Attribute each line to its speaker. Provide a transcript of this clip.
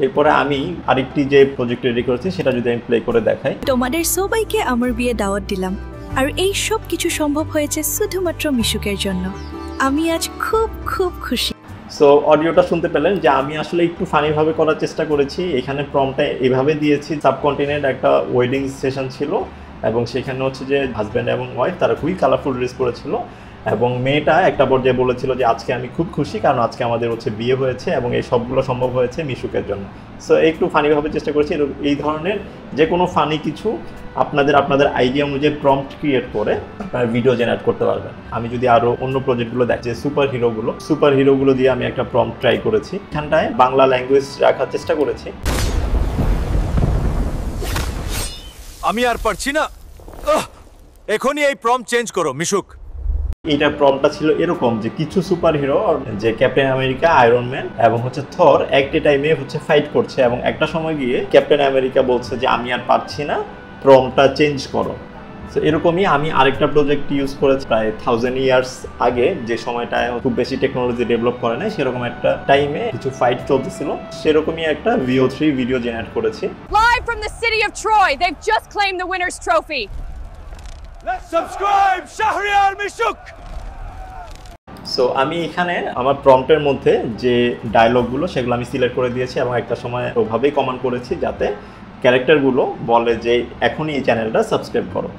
Speaker 1: এরপরে আমি আরেকটি যে প্রজেক্ট রেডি করেছি সেটা যদি আমি প্লে করে দেখাই।
Speaker 2: তোমাদের সবাইকে আমার বিয়ে দাওয়াত দিলাম, আর এই সব কিছু সম্ভব হয়েছে শুধুমাত্র মিশুকের জন্য। আমি আজ খুব খুব খুশি।
Speaker 1: সো অডিওটা শুনতে পেলেন যে আমি আসলে একটু ফানিভাবে করার চেষ্টা করেছি। এখানে প্রম্পটটা এভাবে দিয়েছি, সাবকন্টিনেন্ট একটা ওয়েডিং সেশন ছিল এবং সেখানে হচ্ছে যে হাজব্যান্ড এবং ওয়াইফ তারা খুবই কালারফুল ড্রেস পরেছিল এবং মেয়েটা একটা পর্যায়ে বলেছিল যে আজকে আমি খুব খুশি কারণ আজকে আমাদের হচ্ছে বিয়ে হয়েছে এবং এই সবগুলো সম্ভব হয়েছে মিশুকের জন্য। সো একটু ফানিভাবে চেষ্টা করেছি। এই ধরনের যে কোনো ফানি কিছু আপনাদের আইডিয়া অনুযায়ী প্রম্পট ক্রিয়েট করে আপনারা ভিডিও জেনারেট করতে পারবেন। আমি যদি আরও অন্য প্রজেক্টগুলো দেখি, যে সুপার হিরোগুলো দিয়ে আমি একটা প্রম্পট ট্রাই করেছি। এখানটায় বাংলা ল্যাঙ্গুয়েজ রাখার চেষ্টা করেছি।
Speaker 3: আমি আর পারছি না, এখনই এই প্রম্পট চেঞ্জ করো মিশুক।
Speaker 1: এইটার প্রম্পটটা ছিল এরকম যে কিছু সুপার হিরো, যে ক্যাপ্টেন আমেরিকা, আয়রন ম্যান এবং হচ্ছে থর একটা টাইমে হচ্ছে ফাইট করছে এবং একটা সময় গিয়ে ক্যাপ্টেন আমেরিকা বলছে যে আমি আর পারছি না, প্রম্পটটা চেঞ্জ করো। সো এরকমই আমি আরেকটা প্রজেক্ট ইউজ করেছি প্রায় 1000 ইয়ার্স আগে, যে সময়টায় খুব বেশি টেকনোলজি ডেভেলপ করে নাই, সেরকম একটা টাইমে কিছু ফাইট চলতেছিল, সেরকমই একটা VO3 ভিডিও জেনারেট করেছি।
Speaker 4: Live from the city of Troy, they've just claimed the winner's trophy.
Speaker 3: Let's subscribe Shahriar Mishuk.
Speaker 1: So আমি এখানে আমার প্রম্পটের মধ্যে যে ডায়লগগুলো সেগুলো আমি সিলেক্ট করে দিয়েছি এবং একটা সময় ওভাবেই কমান্ড করেছি যাতে ক্যারেক্টারগুলো বলে যে এখনই এই চ্যানেলটা সাবস্ক্রাইব করো।